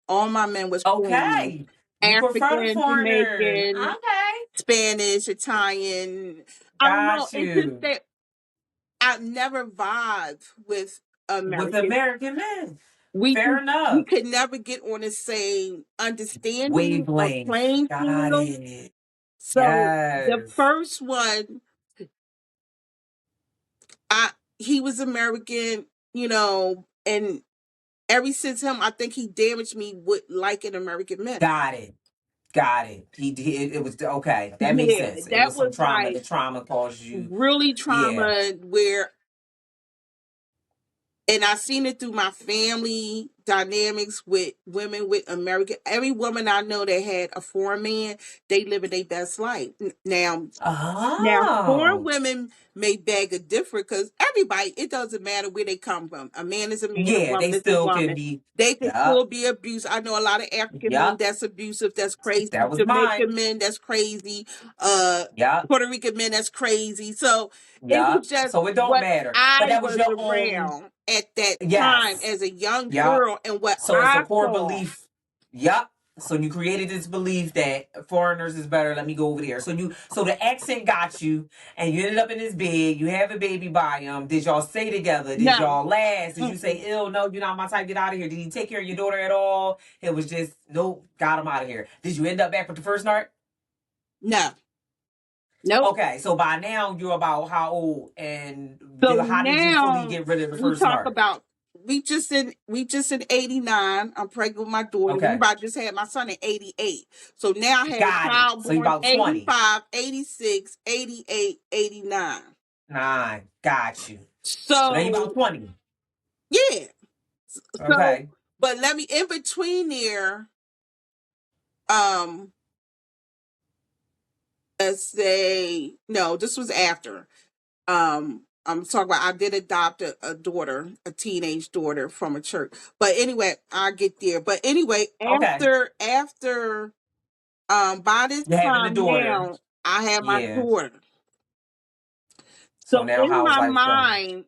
All my men was foreigners. Okay. You prefer the African, foreigners. Jamaican, Okay. Spanish, Italian. I don't know. Got It's just you. that I never vibed with With Americans. American men. We Fair just we enough. could never get on the same understanding or Wavelength. playing Got field. it. So the Yes. first one, I he was American, and ever since him, I think he damaged me with liking American men. Got it. Got it. He did. It was okay. That makes Yeah, sense. It that was some was trauma. like The trauma caused you. really Yeah. trauma where, and I seen it through my family dynamics with women with American. Every woman I know that had a foreign man, they living their best life. Now, foreign Oh. women may beg a different because everybody, it doesn't matter where they come from. A man is a man, a Yeah. They woman is a still can woman. be. They can Yup. still be abused. I know a lot of African men Yup. that's abusive, that's crazy. That was mine. Jamaican men, that's crazy. Uh, Yup. Puerto Rican men, that's crazy. So it Yup. was just So it don't what matter. But I that was was your own. around at that time Yes. as a young Yup. girl and what So it's a I core saw. belief. Yup. So you created this belief that foreigners is better. Let me go over there. So the accent got you, and you ended up in this bed. You have a baby by him. Did y'all stay together? Did No. y'all last? Did you say, Mm-mm. "Ill, no, you're not my type. Get out of here"? Did he take care of your daughter at all? It was just nope. Got him out of here. Did you end up back with the first narc? No. Nope. Okay, so by now you're about how old, and So how did you fully now get rid of the we first talk narc? about we just in 89. I'm pregnant with my daughter. Okay, Remember, I just had my son in 88. So now I have a got it. child So you born about 20. 85, 86, 88, 89. Nine. Got you. So now you So about 20. yeah. So Okay. but let me in between there, um, let's say no, this was after. I'm talking about I did adopt a daughter, a teenage daughter from a church. But anyway, I'll get there. But anyway, Okay. after by this You're having a time daughter. now, I have my Yeah. daughter. So So now in how's my life going? mind,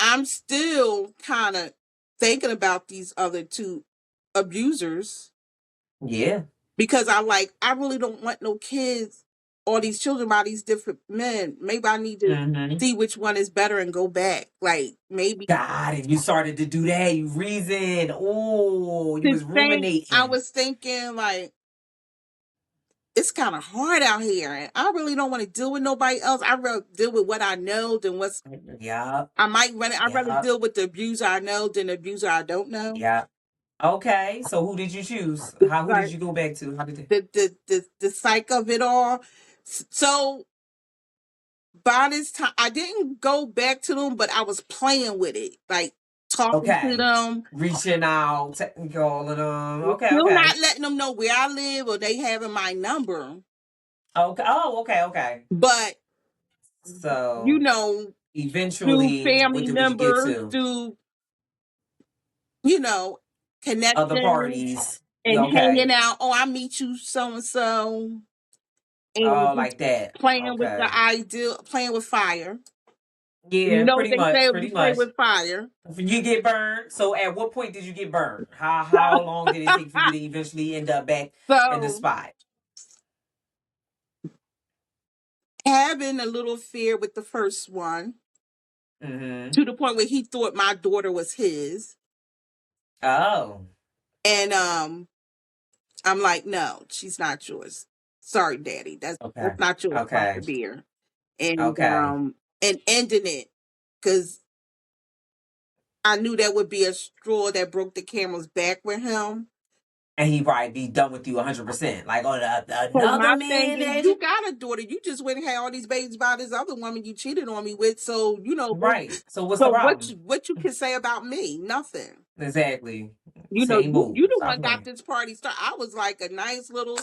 I'm still kind of thinking about these other two abusers Yeah. because I really don't want no kids or these children by these different men. Maybe I need to Mm-hmm. see which one is better and go back. Like maybe Got it. You started to do that. You reasoned. Oh, you to was think I ruminating. was thinking like it's kind of hard out here and I really don't want to deal with nobody else. I rather deal with what I know than what's Yup. I might run it. I'd rather Yup. deal with the abuser I know than the abuser I don't know. Yup. Okay. So who did you choose? Who did Like you go back to? How did it? the psych of it all. So by this time I didn't go back to them, but I was playing with it, like talking to Okay. them, Reaching out, all of them. Okay, still okay. not letting them know where I live or they having my number. Okay. Oh, okay, okay. But you So know, through eventually, family what did you get members, to? through you know, Other connections parties. and Yeah, hanging okay. out. Oh, I meet you so and Oh, just like that. playing with the Okay. ideal, playing with fire. You Yeah, know what pretty they say much, if you pretty play much. with fire. You get burned. So at what point did you get burned? How long did it take for you to eventually end up back in the So spot? having a little fear with the first one Mm-hmm. to the point where he thought my daughter was his. Oh. And I'm like, no, she's not yours. Sorry, daddy. Okay. That's not yours, Okay. Papa Bear. And Okay. ending it because I knew that would be a straw that broke the camel's back with him. And he probably be done with you 100%. Like, oh, So another my thing man is, that you got a daughter. You just went and had all these babies by this other woman you cheated on me with. So right. So what's the so what? problem? What you can say about me? Nothing. Exactly. You know, Same you moves. the I one got play. this party started. I was like a nice little,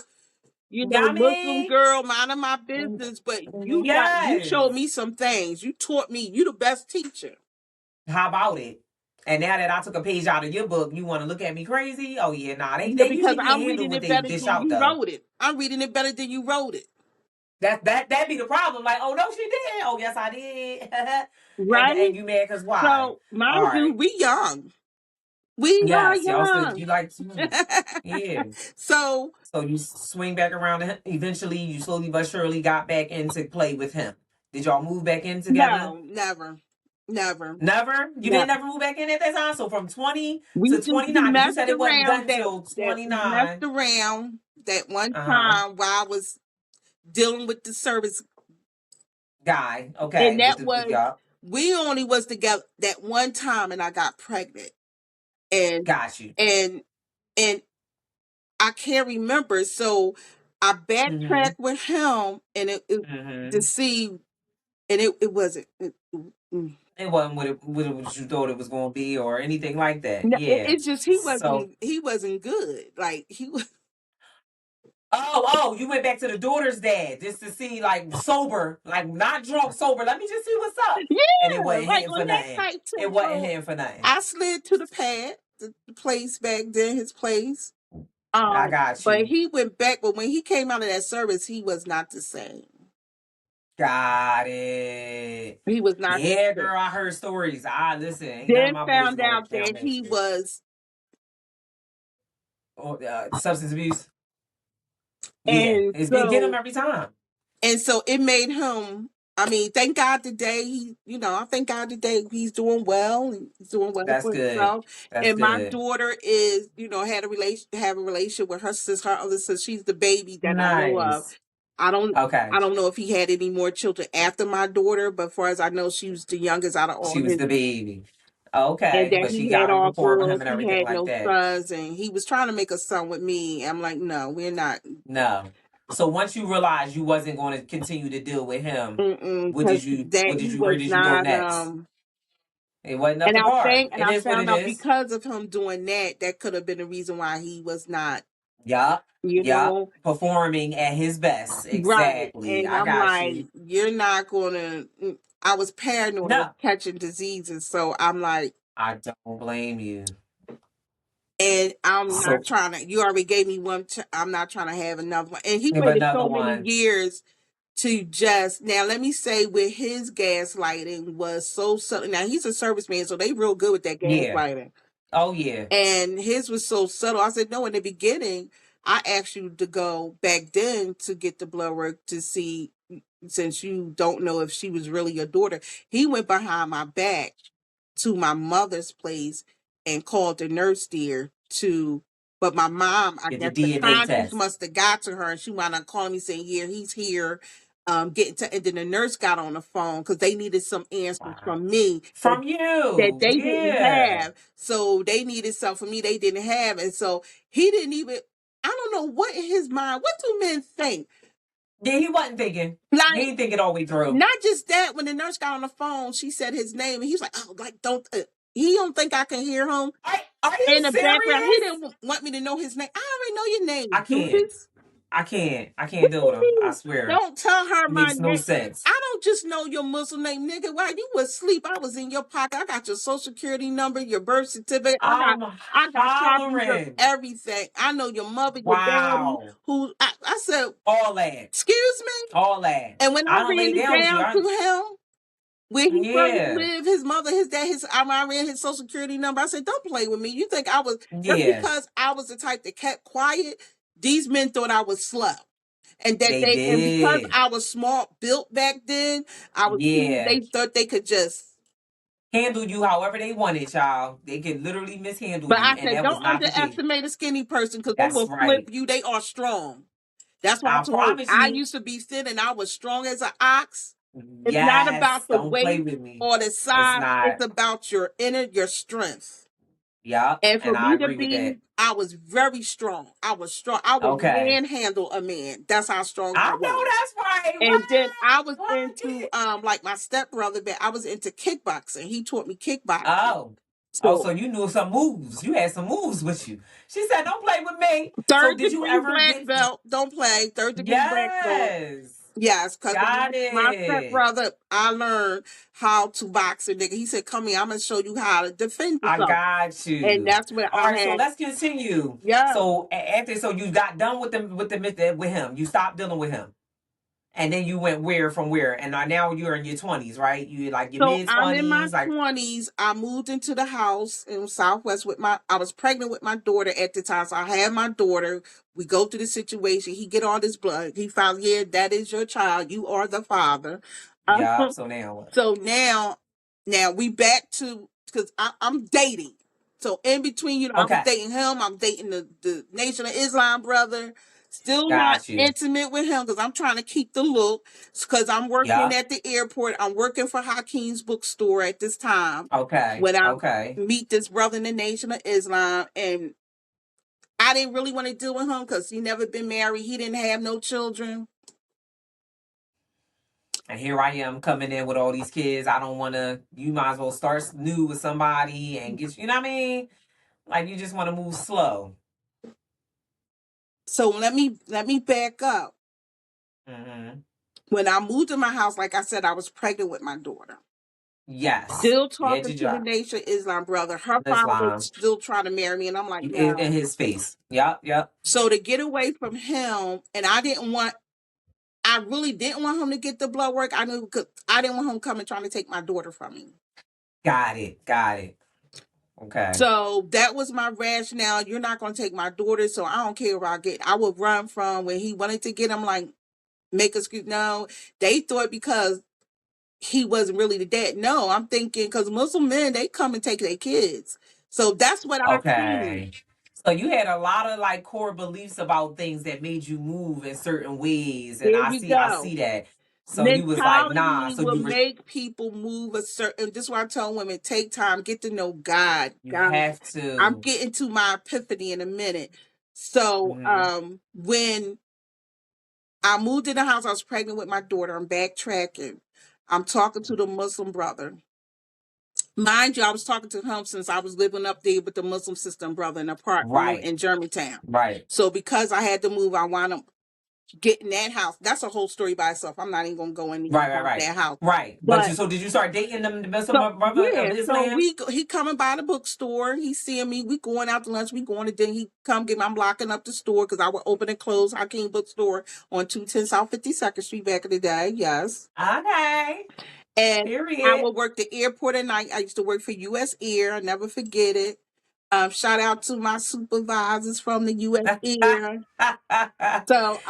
Yeah, I Muslim mean, girl, minding my business. But you showed yes. me some things. You taught me. You the best teacher. How about it? And now that I took a page out of your book, you want to look at me crazy? Oh yeah, nah. Yeah, They because usually can't I'm handle reading what it they better dish than out you though. wrote it. I'm reading it better than you wrote it. That be the problem. Like, oh no, she did. Oh yes, I did. and Right? you mad because why? So All mind you, right. we young. We are Yes, y'all said young. you like to. Yeah. So So you swing back around and eventually you slowly but surely got back into play with him. Did y'all move back in together? no, never, never, Never? You didn't never. ever move back in at that time? So from 20 We to just we 29, because you messed said it wasn't around done that till we messed 29. around that one Uh-huh. time while I was dealing with the service, Guy. and Okay. With that the was y'all. we only was together that one time, and I got pregnant, and Got you. and and I can't remember, so I Mm-hmm. backtracked with him, and it to Mm-hmm. see, and it wasn't. Mm. It wasn't what you thought it was gonna be or anything like that. No, Yeah. it's just So he wasn't good. Like he was. oh, you went back to the daughter's dad just to see, like, sober, like not drunk, sober. Let me just see what's up. And it Yeah, wasn't like hitting on for that nothing. type tip. It wasn't So hitting for nothing. I slid to the pad, the place back then, his place. I got But you. he went back. But when he came out of that service, he was not the same. Got it. He was not the Yeah, same. girl, I heard stories. I listen, ain't none of Then my boys found going out down that that he shit. was, Or substance abuse. Yeah. and It's get them so every time. it made him. I mean, thank God today I thank God today he's doing well and he's doing well That's for good. himself. That's And my good. daughter is, have a relationship with her sister, her other sister. She's the baby that I know of. Nice. I don't, Okay. I don't know if he had any more children after my daughter, but as far as I know, she was the youngest out of all She was his. the baby. And Okay. that But she he had got a all rapport with girls, him and he everything had like no that. sons, and he was trying to make a son with me. I'm like, no, we're not. No. So once you realized you wasn't going to continue to deal with him, Because that he where was did you go not. next? It wasn't up to par. And It I is what found it out is. because of him doing that, that could have been the reason why he was not, Yup. you Yup. know, Performing at his best. right. Exactly. And I I'm got like, you. you're not gonna. I was paranoid of No. catching diseases, so I'm like, I don't blame you. and I'm not So trying to. You already gave me one. I'm not trying to have another one. And he if waited another so many one. years to just now. Let me say, with his gaslighting was so subtle. Now he's a serviceman, so they real good with that Yeah. gaslighting. Oh yeah. And his was so subtle. I said, no, in the beginning, I asked you to go back then to get the blood work to see, since you don't know if she was really your daughter. He went behind my back to my mother's place and called the nurse there to, but my mom, I Get the guess the DNA conscience test. must have got to her and she wound up calling me saying, yeah, he's here. Getting to, and then the nurse got on the phone because they needed some answers Wow. from me From that you. they didn't Yeah. have. So they needed something from me they didn't have. And so he didn't even, I don't know what in his mind, what do men think? Yeah, he wasn't thinking. He Like, didn't think it all the way through. not just that, when the nurse got on the phone, she said his name and he's like, oh, like, don't, he don't think I can hear him Are you in the background. He serious? didn't want me to know his name. I already know your I name, can't. Judas. I can't. I What can't deal you with him. I mean? swear. Don't tell her It my makes no name. sense. I don't just know your Muslim name, nigga. While you was asleep, I was in your pocket. I got your social security number, your birth certificate. I'm I got copies of hollering. everything. I know your mother, your daddy, Wow. who I said, All that. excuse me? All that. And when I I don't lay ran it down with you. down to him, where he first Yeah. lived, his mother, his dad, I ran his social security number. I said, don't play with me. You think I was, just Yeah. because I was the type that kept quiet, these men thought I was slow. And They and because did. I was small built back then, I was cool. Yeah. They thought they could just. Handle you however they wanted, child. They could literally mishandle But you. I And said, that was don't not the case. underestimate a skinny person because they That's will flip right. you. They are strong. That's why I I told her promise I you. used to be thin and I was strong as an ox. It's not Yes. about the Don't play weight with me. or the It's size. It's not. about your strength. Yup. And for And I me to agree with be, that. I was very strong. I was strong. I would Okay. manhandle a man. That's how strong I I know was. that's right. And then I was into What? like my stepbrother, but I was into kickboxing. He taught me kickboxing. Oh. Oh, So so you knew some moves. You had some moves with you. She said, don't play with me. So third did you degree ever black get belt. Don't play. Third degree black belt. Yes. Yes, because Got my it. stepbrother, I learned how to box a nigga. He said, come here, I'm gonna show you how to defend I yourself. got And you. that's what All I right, so had. let's continue. Yeah. So after, so you got done with with him. You stopped dealing with him. And then you went where from where? And now you're in your 20s, right? You like your So mid I'm in my 20s, like 20s. I moved into the house in Southwest with I was pregnant with my daughter at the time. So I had my daughter. We go through the situation. He get all this blood. He found, yeah, that is your child. You are the father. yeah. Um, So now what? so now we back to, because I'm dating. So in between, I was Okay, dating him. I'm dating the Nation of Islam brother. Still not got you. intimate with him because I'm trying to keep the look. Because I'm working Yeah. at the airport. I'm working for Hakeem's bookstore at this time Okay. when I Okay. meet this brother in the Nation of Islam. And I didn't really want to deal with him because he never been married. He didn't have no children. And here I am coming in with all these kids. I don't want to. You might as well start new with somebody and get. You know what I mean? Like you just want to move slow. So let me back up. Hmm. When I moved to my house, like I said, I was pregnant with my daughter. Yes, Still you had talking your to the job. Nation of Islam brother. Her father Islam still trying to marry me, and I'm like, in no. his face. Yep. Yep. So to get away from him, and I really didn't want him to get the blood work. I knew, because I didn't want him coming trying to take my daughter from me. Got it. Got it. Okay. So that was my rationale. You're not going to take my daughter, so I don't care where I get. I would run from when he wanted to get him, like, make us, no. They thought because he wasn't really the dad. No, I'm thinking because Muslim men, they come and take their kids. So that's what I seen. Okay. So you had a lot of like core beliefs about things that made you move in certain ways, and There I you see, I go. see that. So you was like, nah. Mentality So will you were, make people move a certain. This is why I tell women, take time, get to know God. you God, have I'm to. getting to my epiphany in a minute. So Hmm. when I moved in the house, I was pregnant with my daughter. I'm backtracking. I'm talking to the Muslim brother. Mind you, I was talking to him since I was living up there with the Muslim system brother in an apartment Right. in Germantown. Right. So because I had to move, I wound up getting that house. That's a whole story by itself. I'm not even gonna go in Right. Right. about Right. that house. Right. But But you. So did you start dating them? The Muslim so brother of yeah, so Islam? he coming by the bookstore. He seeing me. We going out to lunch. We going to dinner. He come get me. I'm locking up the store because I would open and close Hakeem Bookstore on 210 South 52nd Street back in the day. Yes. Okay. And I Period. would work the airport at night. I used to work for U.S. Air. I never forget it. Shout out to my supervisors from the U.S. Air. So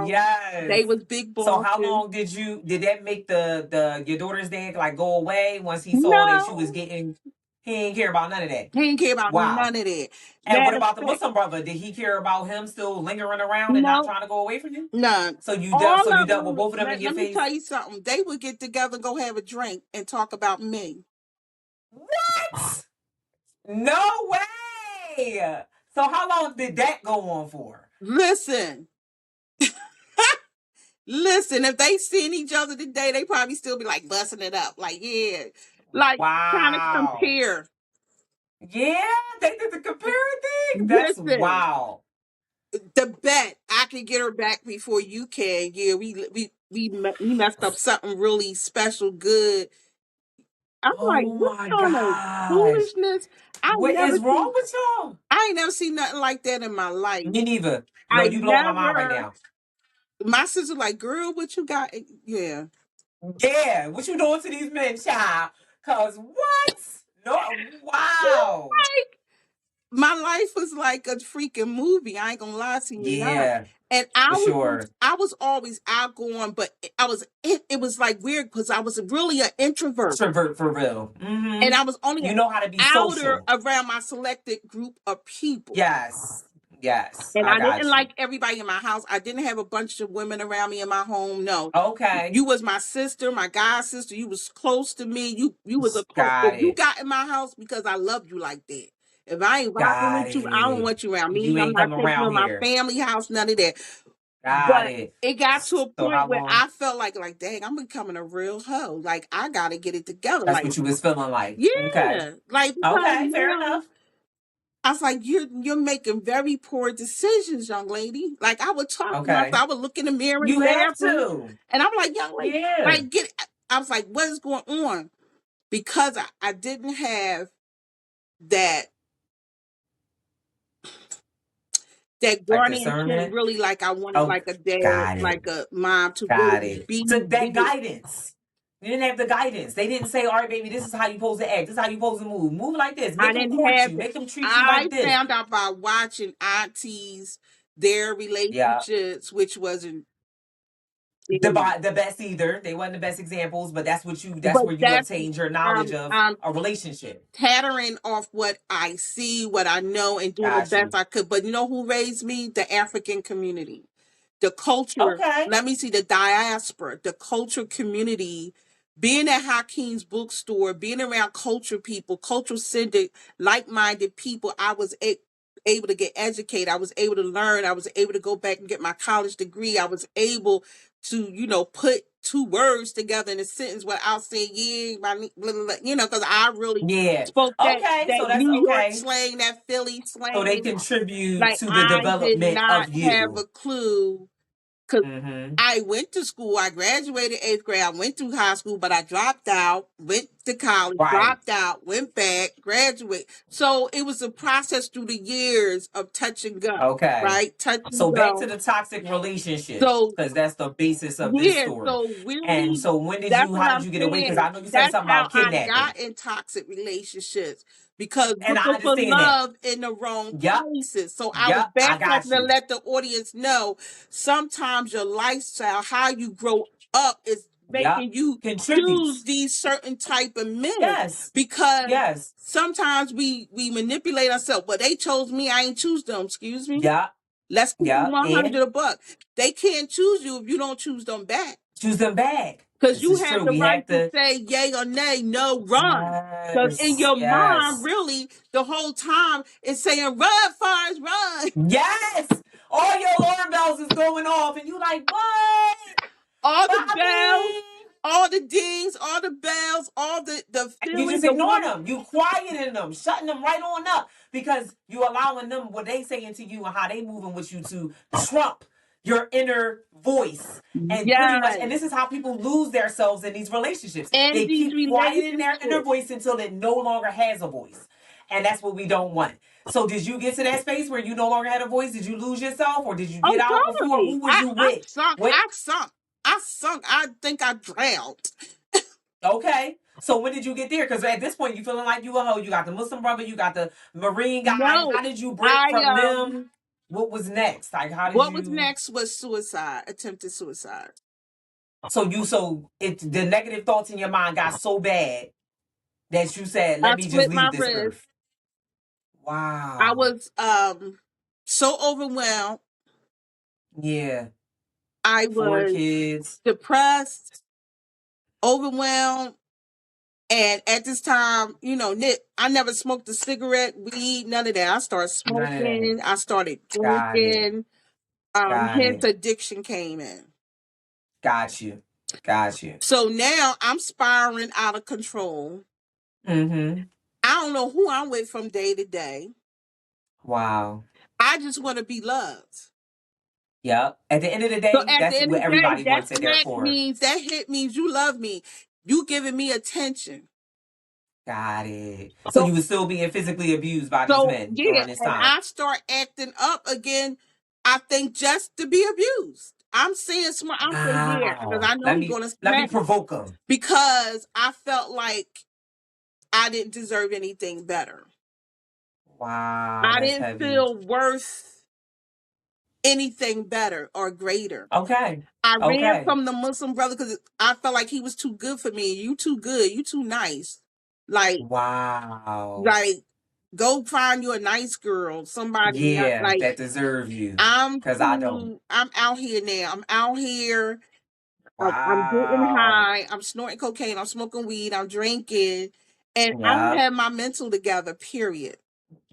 Yes. they was big So how bosses. long did that make the your daughter's dad like go away once he saw that you was No, getting, he didn't care about none of that? he didn't care about Wow. none of that. And what Matter of about the fact, Muslim brother? Did he care about him still lingering around and not no, trying to go away from you? none. So you dealt All so you of dealt with them. both of them in your Let me tell face? you something. They would get together and go have a drink and talk about me. What? No way. So how long did that go on for? Listen, listen. If they seen each other today, they probably still be like busting it up. Like, yeah, like trying to Wow. compare. Yeah, they did the comparing thing. That's Listen, wow. the bet I can get her back before you can. Yeah, we messed up something really special, good. I'm like, Oh what my kind of gosh. foolishness? What is wrong with y'all? I ain't never seen nothing like that in my life. Me neither. No, I you blowing my mind right never. now. My sister like, girl, what you got? Yeah. Yeah, what you doing to these men, child? Cause what? No, wow. My life was like a freaking movie. I ain't gonna lie to you, not. Yeah, And for sure. I was always outgoing, but it was like weird because I was really an introvert, Extrovert for real. and Mm-hmm. I was only You know how to be outer social. around my selected group of people. Yes. Yes, And I I didn't got you. like everybody in my house. I didn't have a bunch of women around me in my home. No, Okay. you was my sister, my god sister. You was close to me. You was a close. If Got you it. got in my house because I love you like that. If I ain't rocking Got with you, I don't it. want you around me. You I'm ain't not come taking you around in my here. family house. None of that. Got But it. it got to a So point how where long? I felt like, dang, I'm becoming a real hoe. Like I gotta get it together. That's Like, what you was feeling like. Okay. yeah, like because Okay, fair now enough. I was like, you're making very poor decisions, young lady. Like I would talk to myself, Okay. I would look in the mirror and You have laughing, to. and I'm like, young lady, Yeah. like get. I was like, what is going on? Because I didn't have that. that Like guardianship discernment. really, like I wanted Oh, like a dad, got it. like a mom to Got really it. So that be. guidance. You didn't have the guidance. They didn't say, all right, baby, this is how you supposed to act. This is how you supposed to move. Move like this. I Make them didn't court have you. it. Make them treat you I like this. found out by watching aunties, their Yeah. relationships, which wasn't, The best either. They wasn't the best examples, but that's but where you that's obtained your knowledge of I'm a relationship. tattering off what I see, what I know, and doing the Got best you. I could. But you know who raised me? The African community, the culture. Okay. Let me see the diaspora, the culture community. Being at Hakeem's bookstore, being around culture people, cultural centered, like minded people, I was able to get educated. I was able to learn. I was able to go back and get my college degree. I was able to, put two words together in a sentence without saying yeah, blah, blah, blah, because I really Yeah. spoke that Okay. that So that's New York okay. slang, that Philly So they slang. contribute Like to the I did development not of have you. a clue because Mm-hmm. I went to school. I graduated 8th grade. I went through high school, but I dropped out, went to college, Right. dropped out, went back, graduate. So it was a process through the years of touch and go, Okay. right? Touch and So back to go. the toxic relationships, So because that's the basis of this yeah, story. so And really, so when did that's you, what how did I'm you get away? Because saying. I know you said That's something how about I kidnapping. got in toxic relationships because And I looking for understand that. love in the wrong Yep. places. So I was Yep. I backtracking got to you. let the audience know sometimes your lifestyle, how you grow up, is Yep. making you choose Contributes. these certain type of men Yes. because Yes. sometimes we manipulate ourselves. But they chose me, I ain't choose them. Excuse me. Yep. Let's keep it Yep. 100 And a buck. They can't choose you if you don't choose them back. choose them back. Because This you is have true. the We right have to to. say yay or nay, no, run. Because in Yes. your mind, Yes. really, the whole time it's saying run, Forrest, run. Yes. All your alarm bells is going off, and you like, what? All the bells, Bobby. all the dings, all the bells, all the You feeling, just the ignore woman. them. You quieting them, shutting them right on up because you allowing them what they saying to you and how they moving with you to trump your inner voice. And pretty much, Yes. and this is how people lose themselves in these relationships. And They these keep quieting their inner relationships. voice until it no longer has a voice. And that's what we don't want. So did you get to that space where you no longer had a voice? Did you lose yourself or did you get Oh, out before? totally. Who was I, you I with? sunk. What? I sunk. I sunk. I think I drowned. Okay. So when did you get there? Because at this point, you feeling like you a hoe. You got the Muslim brother. You got the Marine guy. No, How did you break I from them? What was next? Like, how did what was you? next was suicide, attempted suicide. The negative thoughts in your mind got so bad that you said, I "Let me just split my leave this wrist. earth." I Wow. was so overwhelmed. Yeah. I 4 was kids. depressed, overwhelmed, and at this time, Nick, I never smoked a cigarette, weed, none of that. I started None of that. smoking. I started Got it. drinking. Got Hence it. addiction came in. Got you. Got you. So now I'm spiraling out of control. Mm-hmm. I don't know who I'm with from day to day. Wow. I just want to be loved. Yep. At the end of the So day, at the that's end what of the day, everybody wants it there for. that hit means you love me. You giving me attention. Got it. So So you were still being physically abused by these so men yeah, during this and time. I start acting up again. I think just to be abused. I'm saying smart. I'm saying yeah, because Wow. I know Let he's me gonna let me snap provoke them. because I felt like I didn't deserve anything better. Wow, I that's didn't heavy. feel worth anything better or greater. Okay. I ran Okay. from the Muslim brother because I felt like he was too good for me. You too good. You too nice. Like, Wow. like, go find you a nice girl, somebody not Yeah, like that deserve you. I'm Cause I don't. too. I'm out here now. I'm out here. I'm getting Wow. high. I'm snorting cocaine. I'm smoking weed. I'm drinking, and I don't Yep. have my mental together. Period.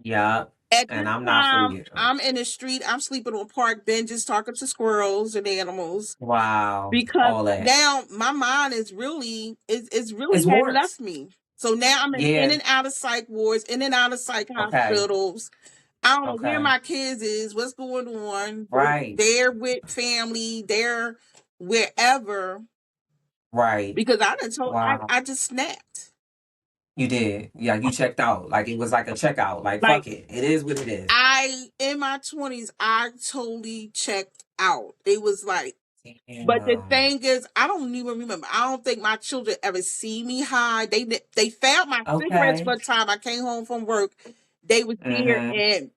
Yep. At And this I'm not for time, you. I'm in the street. I'm sleeping on park benches, talking to squirrels and animals Wow. because All that. now my mind is really It's had warped. left me. So now I'm in Yeah. and out of psych wards, in and out of psych Okay. hospitals. I don't know where Okay. my kids is, what's going on. Right. They're with family, they're wherever Right. because I done told Wow. I just snapped. You did. Yeah, you checked out. Like it was like a checkout. Like Like fuck it. It is what it is. in my 20s, I totally checked out. It was like, but the Damn. thing is, I don't even remember. I don't think my children ever see me high. They found my cigarettes Okay. one time. I came home from work. They was there, Mm-hmm. and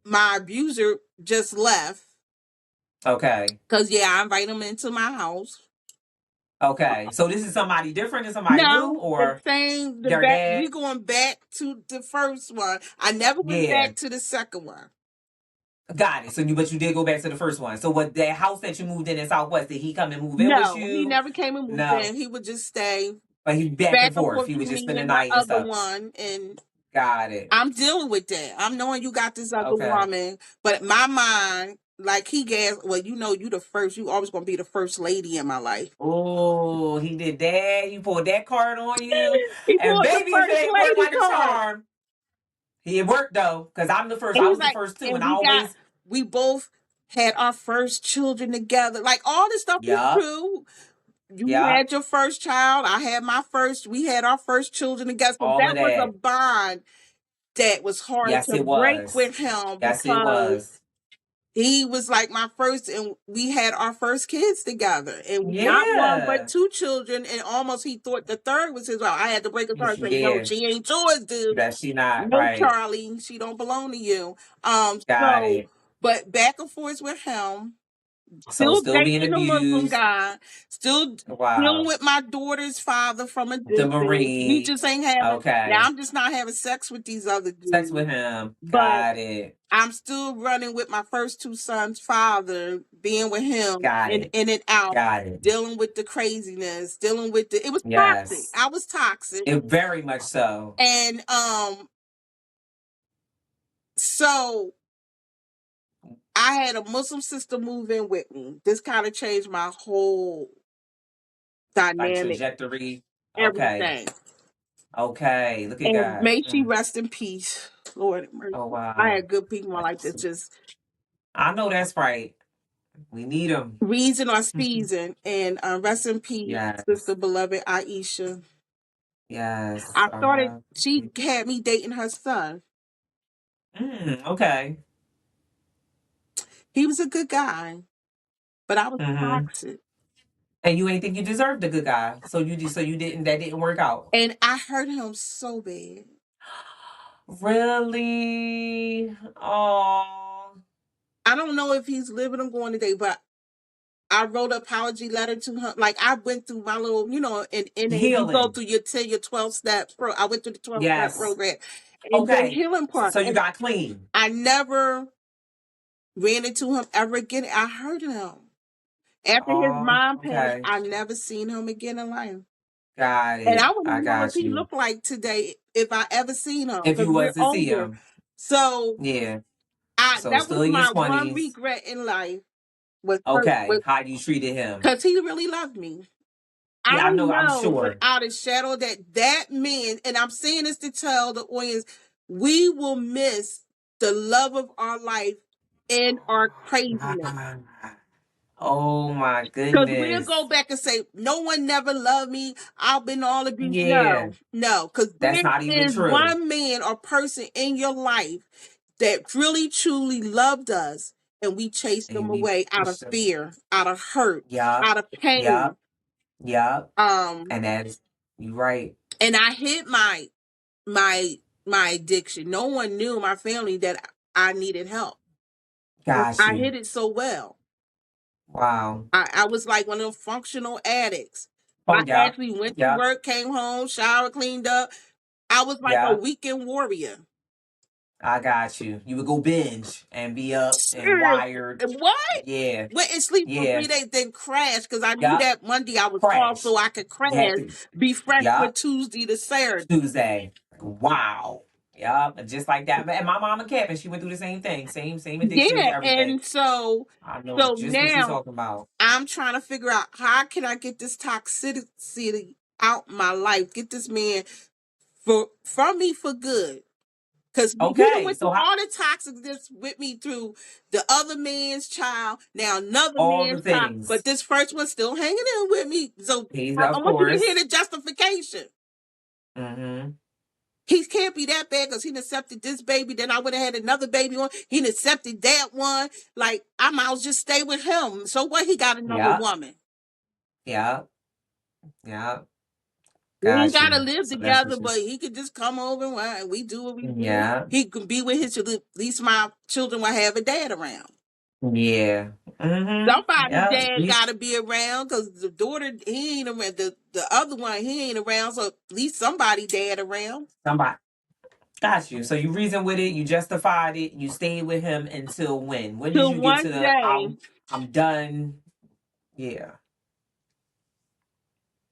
my abuser just left. Okay. Cause yeah, I invited him into my house. Okay. So this is somebody different and somebody new, No, the or same. The your back. We dad? going back to the first one. I never went Yeah. back to the second one. Got it. So but you did go back to the first one. So what that house that you moved in Southwest, did he come and move in with No, he you? never came and moved No. in. He would just stay But he back back and and forth. forth He to would just me spend the and my night and other stuff. one, and Got it. I'm dealing with that. I'm knowing you got this other Okay. woman, but my mind, like he gas. Well, you know, you the first. You always gonna be the first lady in my life. Oh, he did that. You pulled that card on you. He And pulled the baby, if it first ain't worked lady like a card, charm, it worked though. Cause I'm the first. and I he's was the like, first too. and And I always, we both had our first children together. Like all this stuff is yup, true. You yup, had your first child. I had my first. We had our first children together. So all that of was a that. bond that was hard Yes, to it break was. with him Yes, it because was. he was like my first, and we had our first kids together, and not one but Yeah. two children, and almost he thought the third was his. Well, I had to break his heart and say, "No, Yeah. she ain't yours, dude. That she not No, right. Charlie, she don't belong to you." Got So, it. but back and forth with him, So still still being dating a Muslim abused. guy, still dealing Wow. with my daughter's father from a The distance. We Marine. just ain't having. Now Okay. I'm just not having sex with these other Sex dudes, with him. but Got it. I'm still running with my first two sons' father, being with him Got it. in and out, Got it. dealing with the craziness, dealing with it was toxic. Yes. I was toxic. It very much so. And so I had a Muslim sister move in with me. This kind of changed my whole Like dynamic, trajectory. Okay. everything. Okay. Look at And God. may she rest in peace. Lord have mercy. Oh I wow. had good people in my life that just I know that's right. We need them. reason or season. And rest in peace, sister Yes. beloved Aisha. Yes. I started, she had me dating her son. Okay. He was a good guy, but I was Mm-hmm. toxic. And you ain't think you deserved a good guy, so you didn't. That didn't work out. And I hurt him so bad. Really? Oh. I don't know if he's living or going today, but I wrote an apology letter to him. Like I went through my little, in you go Healing. through your 10, your 12 steps. I went through the 12-step Yes. program and the Okay. healing part. So you And got clean. I never ran into him ever again. I hurt him. After his Oh. mom passed, Okay. I never seen him again in life. Got And I it. wouldn't I know what got he you. looked like today if I ever seen him If because you we're was to see older. him, So yeah. I So that was still in your my one 20s. regret in life was Okay. How you treated him? because he really loved me. I Yeah, I know. I'm know sure. without a shadow that man, and I'm saying this to tell the audience, we will miss the love of our life and our craziness. Oh my Because we'll go goodness. back and say, no one never loved me. I've been all abused. Yeah. No, no. Because That's there not even is true. one man or person in your life that really, truly loved us. And we chased them And we away out of pushed them. fear, out of hurt, Yup. out of pain. Yup. Yup. Um, And that's you right. and I hid my my addiction. No one knew in my family that I needed help. Got I you. hid it so well. Wow. I was like one of them functional addicts. I Oh, yup. actually went to Yup. work, came home, showered, cleaned up. I was like a Yup. weekend warrior. I got you. You would go binge and be up and Serious. wired. What? Yeah. Went and sleep for Yeah. 3 days, then crash because I knew Yup. that Monday I was off, so Crash. I could You had crash, to. be fresh for Yup. Tuesday to Saturday. Tuesday. Wow. Yup. And just like that. And my mama Kevin, she went through the same thing. Same addictions, Yeah, everything. and so I know so just what you're now talking about. I'm trying to figure out how can I get this toxicity out my life, get this man from me for good. Because he done Okay. went through So how all the toxicness with me through the other man's child, now another all the man's child, but things. this first one's still hanging in with me. So He's I of want you to hear course. the justification. Mm-hmm. He can't be that bad because he done accepted this baby. Then I would have had another baby on. He done accepted that one. Like, I might as well just stay with him. So what? He got another Yeah. woman. Yeah. Yeah. We ain't Got gotta you. live So that's together, what you. but he could just come over and we do what we do. Yeah. He could be with his children. At least my children will have a dad around. Yeah. Somebody Yeah. dad gotta be around because the daughter he ain't around. The other one he ain't around, so at least somebody dad around. Somebody. Got you. So you reasoned with it. You justified it. You stayed with him until when? When did Till you get to one the day I'm done? Yeah.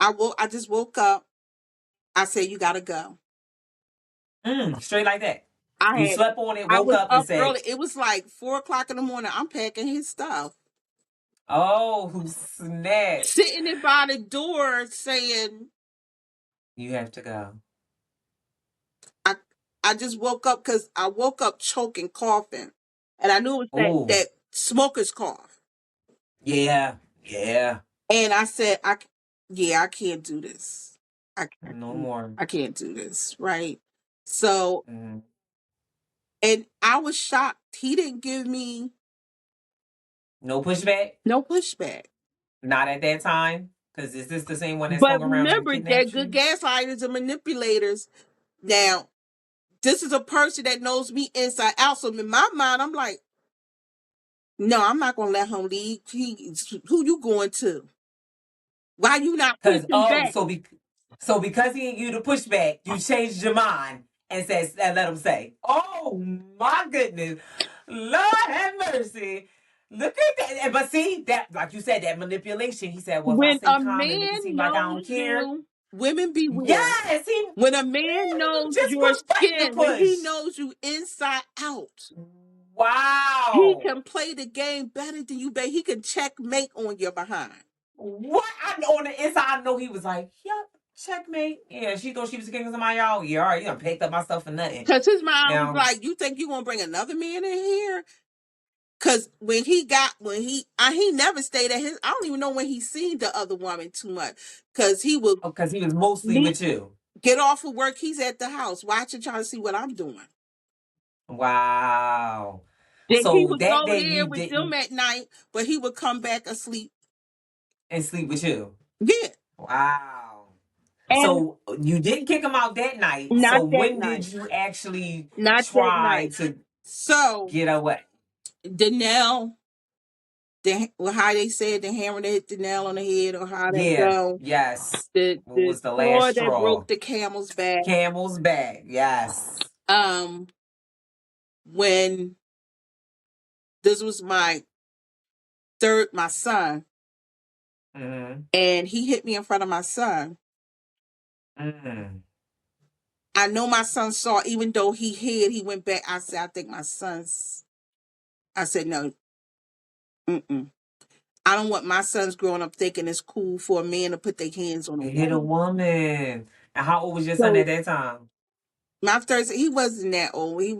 I just woke up. I said, you gotta go. Straight like that. I You had slept on it, I woke was up and up said, early. It was like 4 o'clock in the morning. I'm packing his stuff. "Oh, snap! Sitting there by the door saying, You have to go." I I just woke up because I woke up choking, coughing. And I knew it was Oh, that smoker's cough. yeah, yeah. And I said, yeah, I can't do this. I No can't, more. I can't do this. Right. So, Mm. and I was shocked. He didn't give me No pushback. no pushback. Not at that time. Because is this the same one that's But hung around and remember, they're kidnapped good you? gaslighters and manipulators. Now, this is a person that knows me inside out. So in my mind, I'm like, no, I'm not gonna let him leave. Who you going to? Why you not Because pushing back? so because he didn't give you the pushback, you changed your mind and says and let him say, "Oh my goodness, Lord have mercy." Look at that. But see, that like you said, that manipulation. He said, "Well, if I When stay a calm and make it man seem like I knows don't care." you, women beware. Yes, he When a man knows just your one button to skin, when he push. knows you inside out, he Wow. can play the game better than you, babe. He can checkmate on your behind. What I know on the inside, I know he was like, "Yep, checkmate." Yeah, she thought she was kicking somebody out. Yeah, all right, you done picked up my stuff for nothing. Cause his mind was Now, like, "You think you gonna bring another man in here?" Cause he never stayed at his. I don't even know when he seen the other woman too much. Cause he would because he was mostly leave, with you. get off of work. He's at the house watching, trying to see what I'm doing. Wow. Then he So would that go day there you with them didn't at night, but he would come back asleep. and sleep with you. Yeah, Wow. and So you didn't kick him out that night. not So that when night. did you actually Not that try night. to So get away? the nail, how they said the hammer that hit the nail on the head, or how that Yeah. go. Yes. What The was the last straw that straw? broke the camel's back. Camel's back. Yes. Um, when this was my son, Mm-hmm. and he hit me in front of my son. Mm-hmm. I know my son saw, even though he hid, he went back. I said, I think my son's. I said, no, mm-mm. I don't want my sons growing up thinking it's cool for a man to put their hands on a You hit a woman. woman. And how old was your son So at that time? my first, he wasn't that old. He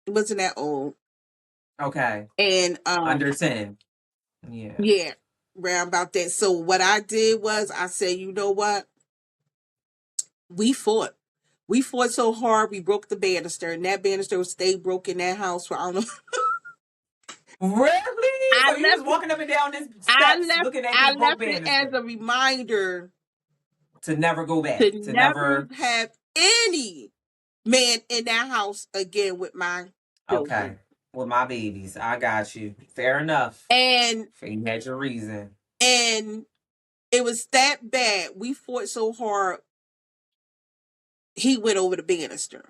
wasn't that old. Okay. And Under 10. Yeah. yeah, around about that. So what I did was I said, you know what? We fought. We fought so hard we broke the banister, and that banister stayed broke in that house for I don't know. Really? I So you was left it. walking up and down this steps looking at I this broke left it as banister a reminder to never go to back, to never never. have any man in that house again with my children. Okay. With my babies. I got you. Fair enough. And You had your reason. and it was that bad. We fought so hard. He went over the banister.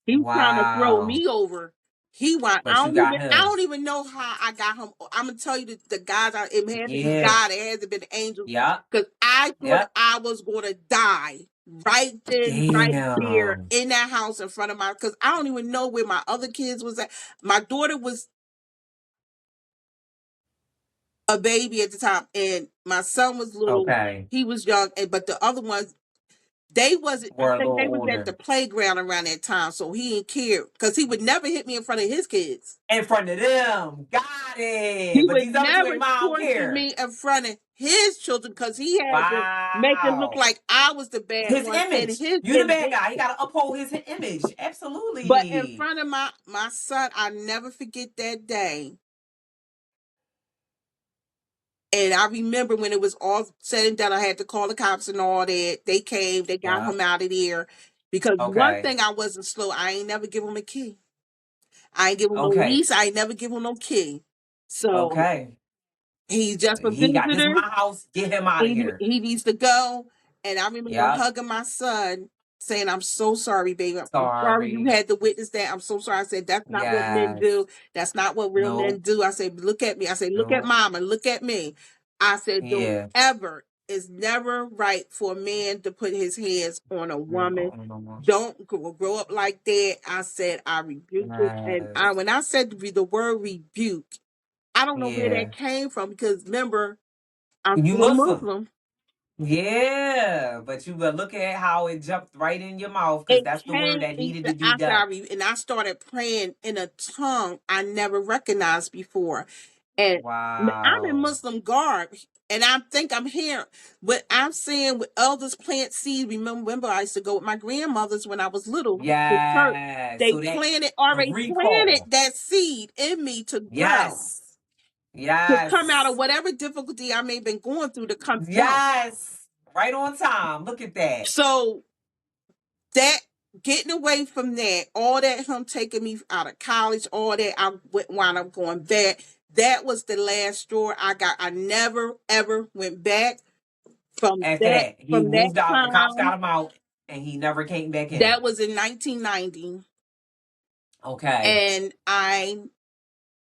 He was trying to throw Wow. me over. He want. But you got I him. don't even know how I got him. I'm gonna tell you the guys. It hasn't been Yeah. God. It hasn't been angels. Yep. Because I thought Yep. I was gonna die right then, right there Damn. in that house in front of my. Because I don't even know where my other kids was at. My daughter was a baby at the time, and my son was little. Okay. He was young, but the other ones. They wasn't. I We're a think little they was at older. the playground around that time, so he didn't care because he would never hit me in front of his kids. In front of them. Got it. He But would these other two never ain't mom don't torture care. me in front of his children because he had to make it look Wow. like I was the bad His one in image. his You the bad guy. He gotta uphold his image. but in Absolutely. front of my son, I never forget that day. And I remember when it was all said and done, I had to call the cops and all that. They came, they got Yeah. him out of there. Because one Okay. thing I wasn't slow, I ain't never give him a key. I ain't give him no Okay. lease. I ain't never give him no key. So Okay. he's just a He got this in visitor. my house. Get him out of here. He needs to go. And I remember Yep. hugging my son, saying, "I'm so sorry, baby. I'm sorry you Sorry. had to witness that. I'm so sorry." I said, "That's not what men Yes. do. That's not what real men Nope. do." I said, "Look at me." I said, "Look at Nope. mama. Look at me." I said, "Don't Yeah. ever. It's never right for a man to put his hands on a woman. No. Don't grow up like that." I said, "I rebuke it." And Yes. when I said the word rebuke, I don't know where Yeah. that came from because remember, I'm You still Muslim. Muslim. Yeah. But you will look at how it jumped right in your mouth because It that's the word came that needed into to be after done. and I started praying in a tongue I never recognized before. And I'm in Wow. Muslim garb, and I think I'm hearing what I'm saying with elders plant seeds. Remember, I used to go with my grandmothers when I was little to church. Yes. They So that already planted recall. that seed in me to grow, Yes. to come out of Yes. whatever difficulty I may have been going through to come from. Yes. Right on time. Look at that. So that getting away from that, all that him taking me out of college, all that I wound up going back. That was the last straw I got. I never ever went back After that, he from that moved out. The cops got time. him out, and he never came back in. That was in 1990, Okay. and I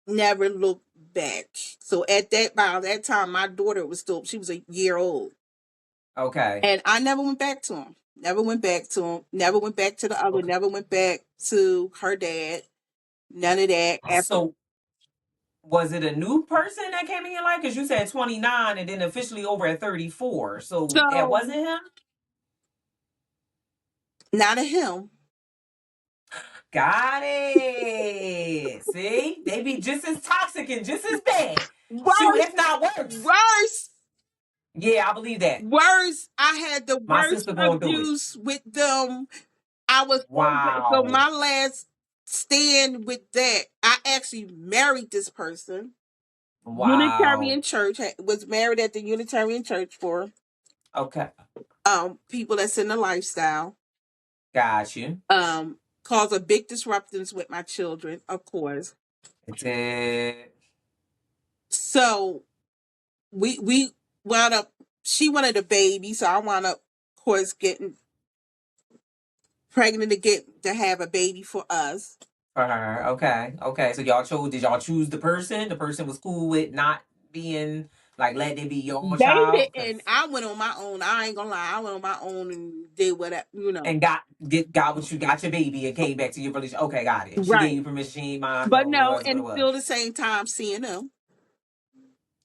never looked back. So at that by that time, my daughter was still she was a year old, Okay. and I never went back to him. Never went back to him. Never went back to the other. Okay. Never went back to her dad. None of that. After So, was it a new person that came in your life? Because you said 29 and then officially over at 34. So, that so, wasn't him? not a him. Got it. See? They be just as toxic and just as bad. Shoot, Worse, if not worse. worse, Yeah, I believe that. worse. I had the My worst sister going through it. abuse with them. I was so Wow. my last stand with that. I actually married this person. Wow. Unitarian Church was married at the Unitarian Church for Okay. people that's in the lifestyle. Got you. Caused a big disruptions with my children, of course. It's it. So we wound up. She wanted a baby, so I wound up, of course, getting pregnant to have a baby for us. For her. Okay. Okay. So did y'all choose the person? The person was cool with not being like let it be your own They child? didn't. I went on my own. I ain't gonna lie. I went on my own and did whatever, And got what you got your baby and came back to your relationship. Okay, got it. She gave Right. you permission, she ain't mind, But so it no, was what it and was. still the same time seeing them.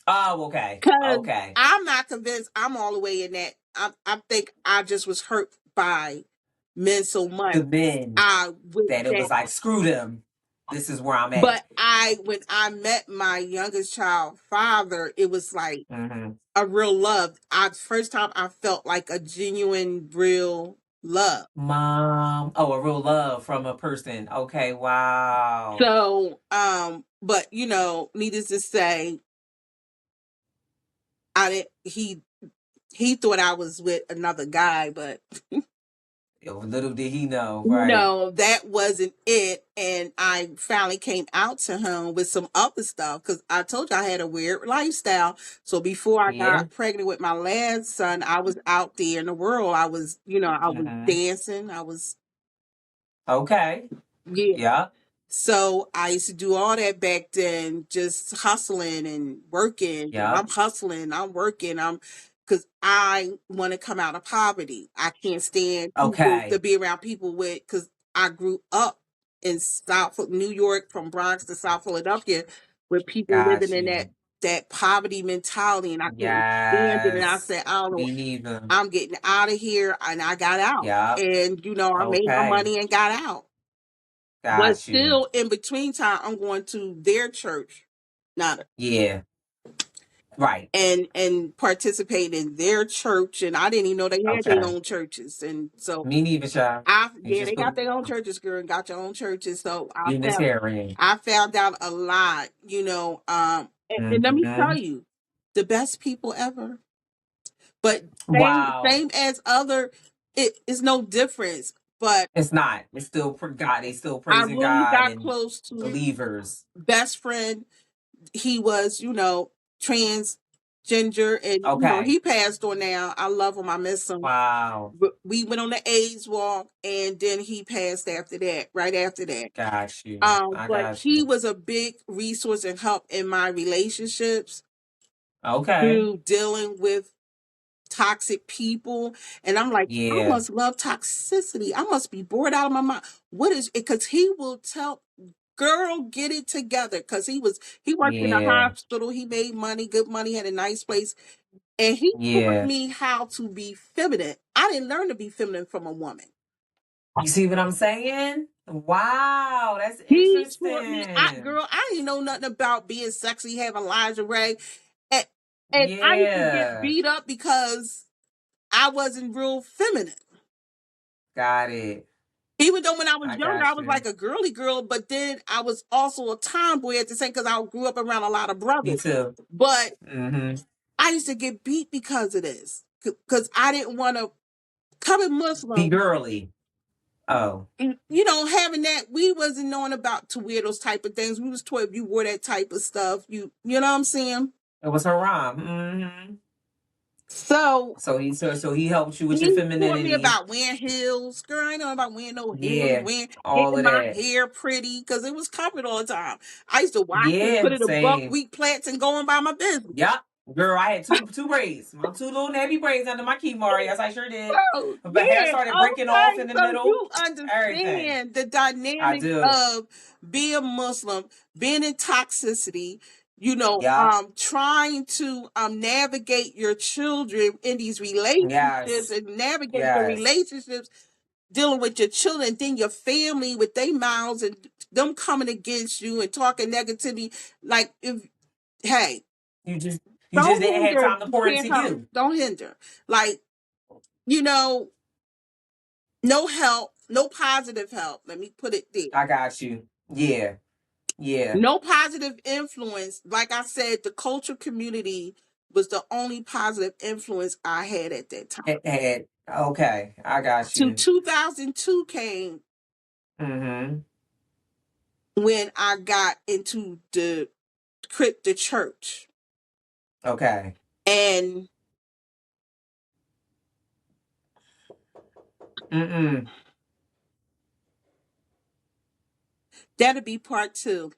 Oh, okay. Cause Okay. I'm not convinced I'm all the way in that. I think I just was hurt by men so much. The men I with that it that. was like, screw them. This is where I'm at. But when I met my youngest child father, it was like Mm-hmm. a real love. First time I felt like a genuine, real love. Mom. Oh, a real love from a person. Okay, wow. So, but needless to say, I didn't. He thought I was with another guy, but Little did he know, right? no, that wasn't it. And I finally came out to him with some other stuff because I told you I had a weird lifestyle. So before I Yeah. got pregnant with my last son, I was out there in the world. I was, I was Mm-hmm. dancing. I was, Okay. yeah. Yeah. So I used to do all that back then, just hustling and working. Yeah. I'm hustling, I'm working, because I want to come out of poverty. I can't stand people to Okay. be around people because I grew up in South New York, from Bronx to South Philadelphia, with people living Got in you. that poverty mentality, and I couldn't stand it. And I Yes. said, I don't know, Me neither. I'm getting out of here. And I got out. Yep. And, I made my Okay. money and got out. But Got you. still, in between time, I'm going to their church, not Yeah. Right. and participate in their church. And I didn't even know they had their Okay. own churches. And so Me neither, child. You yeah, just they got put their own churches, girl, and got your own churches. So Unitarian. I found out a lot, and let me tell Mm-hmm. you, the best people ever. But Wow. same as other, it is no difference. But It's not. It's still God. They still I praising really God got and close to believers. best friend. He was, transgender, and Okay. he passed on now. I love him. I miss him. Wow. But we went on the AIDS walk, and then he passed after that. Right after that. Got you. I But got he you. was a big resource and help in my relationships Okay. through dealing with toxic people. And I'm like, I Yeah. must love toxicity. I must be bored out of my mind. What is it? Because he will tell, girl, get it together. Because he worked in a Yeah. hospital. He made money, good money, had a nice place. And he taught Yeah. me how to be feminine. I didn't learn to be feminine from a woman. You see what I'm saying? Wow. That's He taught me, interesting. I didn't know nothing about being sexy, having lingerie. And, and I used to get Yeah. beat up because I wasn't real feminine. Got it. Even though when I was I younger, I got was you. like a girly girl, but then I was also a tomboy at the same because I grew up around a lot of Me brothers. too. But Mm-hmm. I used to get beat because of this. Because I didn't want to coming Be Muslim, girly. Oh. having that, we wasn't knowing about to wear those type of things. We was taught if you wore that type of stuff, you know what I'm saying? It was haram. Mm-hmm. So So he helped you with your he taught me femininity. about wearing heels. Girl, I ain't know about wearing no heels, Yeah. All getting of my that. hair pretty because it was covered all the time. I used to wash it, put Yeah. it in Same. buckwheat plants, and go on by my business. Yep. Girl, I had two braids. My two little nappy braids under my Kimari. Yes, I sure did. Oh, But hair yeah, started breaking off okay. in the So middle. you Everything. understand the I dynamics do. of being Muslim, being in toxicity, Yep. trying to navigate your children in these relationships Yes. and navigate the Yes. relationships dealing with your children, and then your family with their mouths and them coming against you and talking negativity. Like, if hey, You just you just don't didn't have hinder, time to you pour can't into help, you. don't hinder. Like, you know, no help, no positive help. Let me put it there. I got you. Yeah. Yeah. No positive influence. Like I said, the cultural community was the only positive influence I had at that time. Okay. I got To you. 2002 came Mm-hmm. when I got into the church. Okay. And Mm-mm. that'll be part two.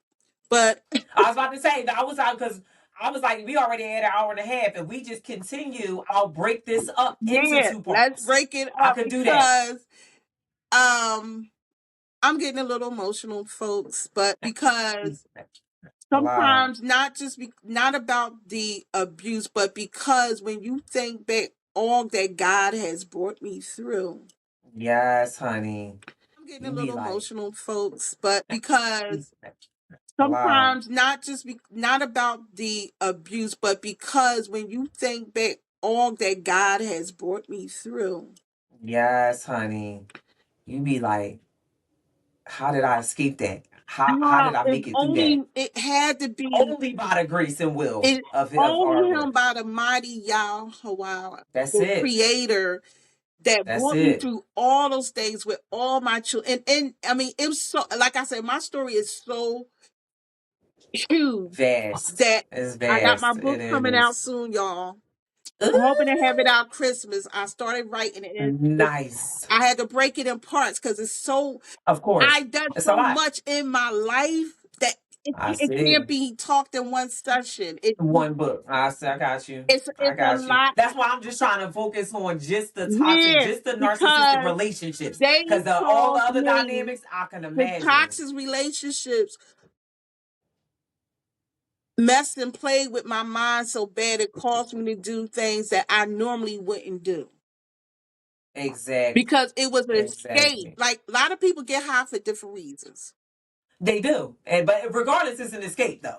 But I was about to say that I was out because I was like, we already had an hour and a half. If we just continue, I'll break this up into yeah, two let's parts. break it I up could do that. because um I'm getting a little emotional, folks, but because Wow. sometimes not about the abuse, but because when you think back all that God has brought me through. Yes, honey. I'm getting a You be little like, emotional, folks, but because wow. sometimes not about the abuse, but because when you think back all that God has brought me through. Yes, honey. You be like, how did I escape that? How did I It's make it through that? only it had to be Only by the grace and will it of only our him Lord. by the mighty Yahweh, That's the it. creator that That's brought me it. through all those things with all my children. And I mean, it was so, like I said, my story is so huge Vast. that It's I got my vast. It book coming out is. soon, y'all. I'm hoping to have it Ooh, out Christmas. I started writing it. nice. I had to break it in parts because it's so, Of course. I done It's a so lot. much in my life that I it can't see. be talked in one session. One book. I see. I got you. I It's a got you. lot. That's why I'm just trying to focus on just the toxic, Yeah, just the narcissistic because relationships. they Because all the caused other me, dynamics I can the imagine. toxic relationships messed and played with my mind so bad it caused me to do things that I normally wouldn't do. Exactly. Because it was an escape. Exactly. Like a lot of people get high for different reasons. They do. But regardless, it's an escape though.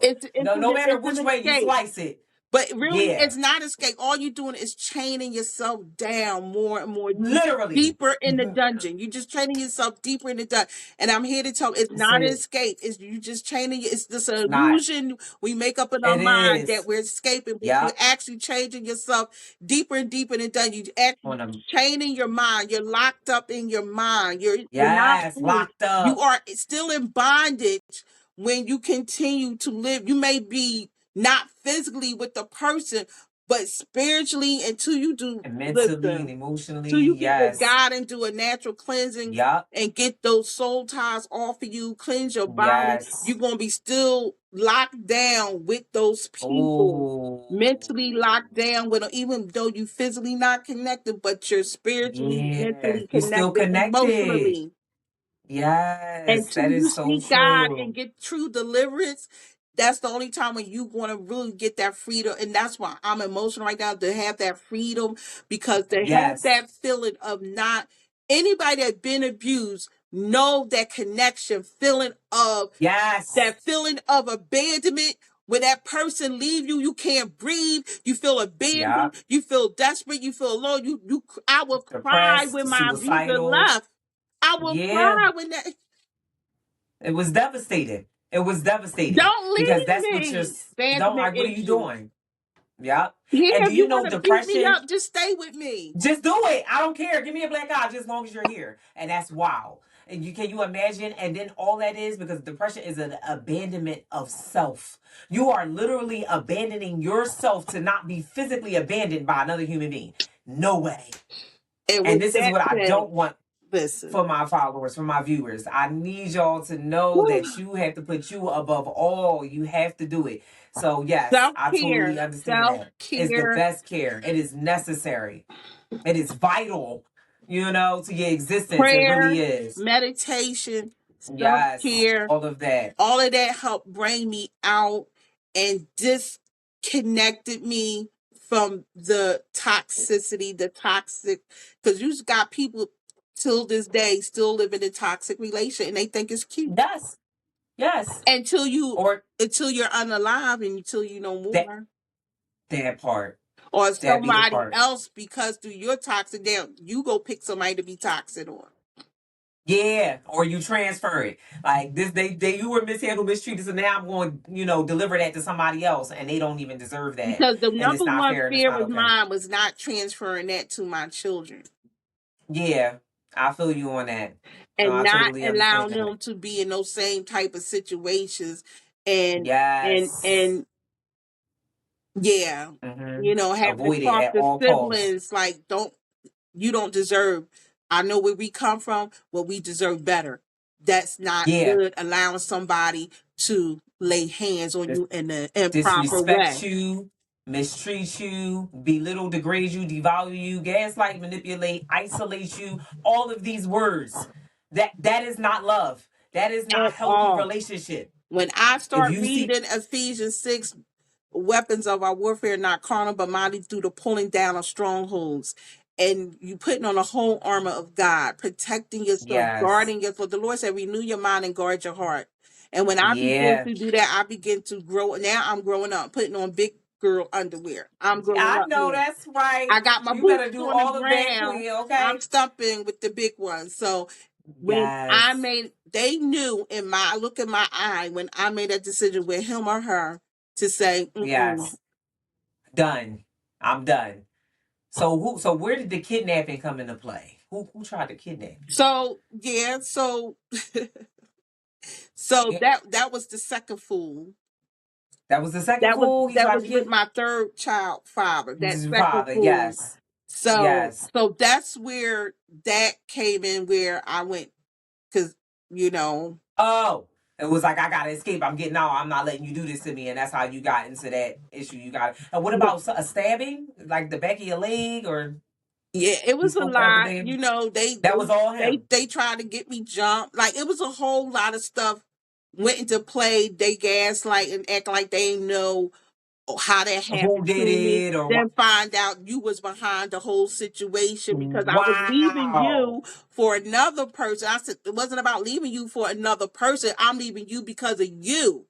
No matter It's which an way you escape. slice it. But really, Yeah. it's not escape. All you're doing is chaining yourself down more and more, Literally. deeper in the dungeon. You're just training yourself deeper in the dungeon. And I'm here to tell you, it's That's not an it. escape. It's you just chaining. It's this It's not. illusion we make up in our It mind that is. we're escaping, but you're Yep. actually changing yourself deeper and deeper in the dungeon. You actually On them. chaining your mind. You're locked up in your mind. You're not Yes. free. Locked You up. are still in bondage when you continue to live. You may be not physically with the person, but spiritually, until you do, And mentally and listen, emotionally. till you get with Yes. God and do a natural cleansing Yep. and get those soul ties off of you, cleanse your body, Yes. you're going to be still locked down with those people, mentally Oh. locked down with, even though you physically not connected, but you're spiritually, Yeah. mentally You still connected, connected. emotionally. Yes. Until That you is so seek God and true. get true deliverance, that's the only time when you want to really get that freedom. And that's why I'm emotional right now, to have that freedom, because to have Yes. that feeling of not, anybody that's been abused know that connection, feeling of, Yes. that feeling of abandonment. When that person leave you, you can't breathe. You feel abandoned. Yep. You feel desperate. You feel alone. I will cry Depressed, when my abuser suicidal. left. I will Yeah. cry when that. It was devastating. It was devastating Don't because leave that's what you're me. don't Abandonment like. What are you issues. doing? Yep. Yeah, And do if you you know want to beat me depression? up, just stay with me. Just do it. I don't care. Give me a black eye just as long as you're here. And that's wow. And can you imagine? And then all that is because depression is an abandonment of self. You are literally abandoning yourself to not be physically abandoned by another human being. No way. And And with this is that what I said, don't want listen, for my followers, for my viewers. I need y'all to know whew, that you have to put you above all. You have to do it. So yes, self I totally care, understand self that. It's the care, best care. It is necessary. It is vital, to your existence. It prayer, really is. meditation, self Yes, care, all of that. all of that helped bring me out and disconnected me from the toxicity, the toxic, because you got people till this day still living in a toxic relation and they think it's cute. Yes, yes. until you Or until you're unalive and until you know that more, that part. or That be the somebody part. else, because through your toxic down you go pick somebody to be toxic on. Yeah, or you transfer it. Like this, they you were mishandled, mistreated, so now I'm going, deliver that to somebody else, and they don't even deserve that, Because the and it's number not one fair, and it's fear not of okay. mine was not transferring that to my children Yeah, I feel you on that. No, and I not totally understand allowing that. them to be in those same type of situations, and and Yes. and yeah, having to Avoid it talk at to all costs. siblings like, don't, you don't deserve, I know where we come from, but we deserve better. That's not Yeah. good, allowing somebody to lay hands on Dis- you in the improper disrespect way. you, mistreat you, belittle, degrade you, devalue you, gaslight, manipulate, isolate you. All of these words. That is not love. That is not At healthy all. relationship. When I If start you see, reading Ephesians 6, weapons of our warfare not carnal but mighty through the pulling down of strongholds, and you putting on the whole armor of God, protecting yourself, yes, guarding yourself. The Lord said, renew your mind and guard your heart. And when I begin yeah, to do that, I begin to grow. Now I'm growing up, putting on big girl underwear. I'm growing I up know now. that's right. I got my You better boots do on the all of that, ground. Queen. I'm Okay. stumping with the big ones. So when I Yes, made, they knew in my look in my eye when I made that decision with him or her to say, mm-mm. yes, done. I'm done. So who? So where did the kidnapping come into play? Who tried to kidnap you? So yeah, so Yeah, that was the second fool. that was the second That was fool. He that tried was to with get my third child father. That his second father. fool. Yes, So yes. so that's where that came in, where I went, because you know Oh, it was like I gotta escape. I'm getting out. I'm not letting you do this to me, and that's how you got into that issue. You got. And what about a stabbing, like the back of your leg, or yeah, it he was a spoke for lot. everything? They That was all they him. they tried to get me jumped. Like, it was a whole lot of stuff went into play, they gaslight and act like they ain't know how that Who happened did to me. it or what? Then find out you was behind the whole situation because I was leaving Wow. you for another person. I said it wasn't about leaving you for another person. I'm leaving you because of you.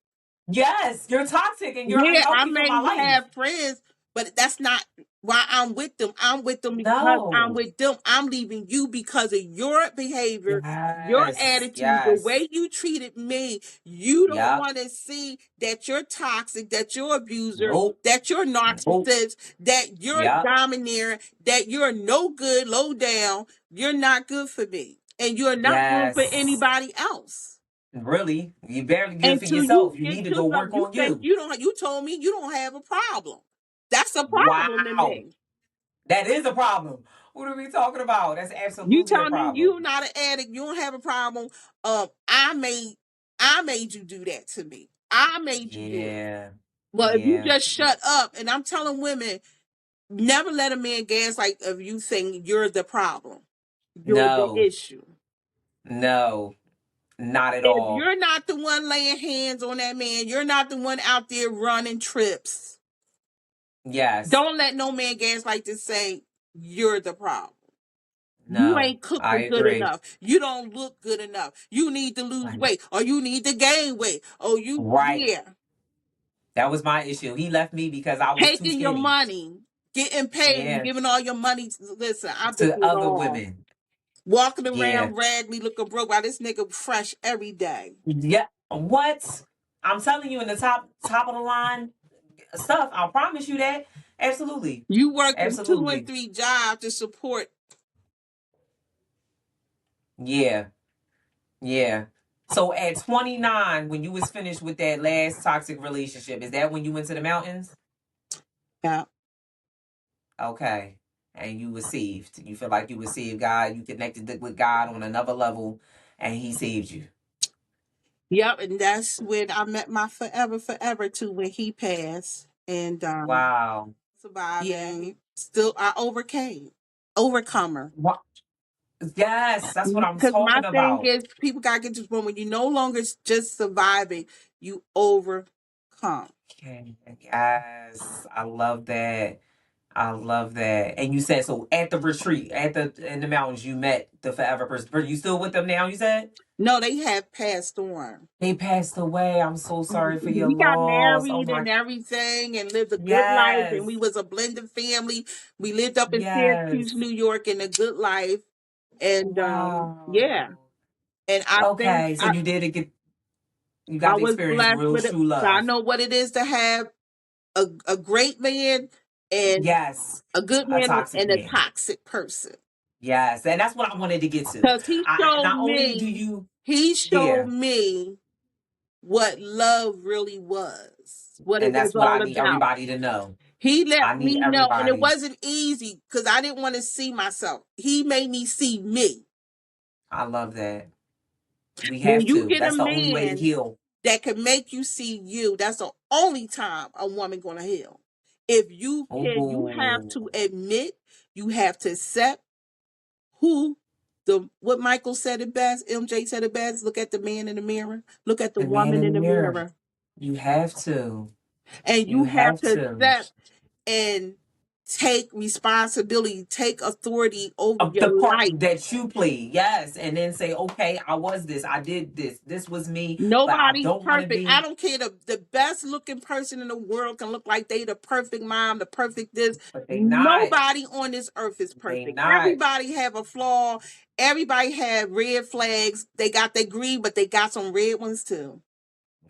Yes, you're toxic and you're Yeah, I unhealthy for my may life. have friends, but that's not why I'm with them. I'm with them because I'm No. with them. I'm leaving you because of your behavior, your Yes. attitude, the Yes. way you treated me. You don't Yep. want to see that you're toxic, that you're abuser, Nope. that you're Nope. narcissist, that you're Yep. domineering, that you're no good, low down. You're not good for me, and you're not good for Yes. anybody else. Really? You barely good for Until yourself. you You get need to to go some, work you on think you. you don't. You told me you don't have a problem. That's a problem to Wow. me. That is a problem. What are we talking about? That's You absolutely a telling me you're problem. not an addict. You don't have a problem. I made you do that to me. I made you do it. Yeah. Well, if you Yeah. just shut up, and I'm telling women, never let a man gaslight of you saying you're the problem. You're the No. issue. No. Not at If all. you're not the one laying hands on that man, you're not the one out there running trips. Yes. Don't let no man gaslight to say you're the problem. You No. ain't I cooking good agree. enough. You don't look good enough. You need to lose Right. weight or you need to gain weight. Oh, Right. yeah. That was my issue. He left me because I was too Taking your skinny. money, getting paid and Yeah. giving all your money. Listen, I've been To through it other all. women. Walking Yeah. around raggedy looking broke while this nigga fresh every day. Yeah. What? I'm telling you in the top of the line stuff. I'll promise you that. Absolutely. You working two and Absolutely. three jobs to support. Yeah. Yeah. So at 29, when you was finished with that last toxic relationship, is that when you went to the mountains? Yeah. Okay. And you were saved. You feel like you were saved. God, you connected with God on another level and he saved you. Yep, and that's when I met my forever too when he passed. And Wow. surviving. Still I overcame. Overcomer. What? Yes, that's what I'm Because my talking thing about. is, people gotta get to the point when you no longer just surviving, you overcome. Okay. Yes. I love that. I love that. And you said so at the retreat, at the in the mountains, you met the forever person. Are you still with them now, you said? No, they have passed on. They passed away. I'm so sorry for your We got loss. Oh married my and everything and lived a good life and yes. we was a blended family. We lived up in Syracuse, Yes. New York in a good life. And yeah. Wow. And I think Okay. So you did get you I got to was experience blessed real with it. true So I love. know what it is to have a great man and Yes. a good A man toxic and a man. toxic person. Yes. And that's what I wanted to get to. Because I not only do you he showed yeah. me what love really was, what it And was that's what I all need about. everybody to know. He I let need me know, and it everybody. wasn't easy because I didn't want to see myself. He made me see me. I love that. We When have you to. get a That's the only way to man heal. that can make you see you, that's the only time a woman gonna heal. If you can, you have Oh, to admit, you have to accept who the what Michael said it best, MJ said it best. Look at the man in the mirror. Look at the the man woman in in the the mirror. mirror. You have to. And You you have have to to. accept and take responsibility, take authority over Of the your part life. that you play, yes, and then say, okay, I was this, I did this, this was me, but I Nobody's don't want to perfect. I be, don't care. The best looking person in the world can look like they the perfect mom, the perfect this. but they not, Nobody on this earth is they perfect. not. Everybody have a flaw. Everybody have red flags. They got their green, but they got some red ones too.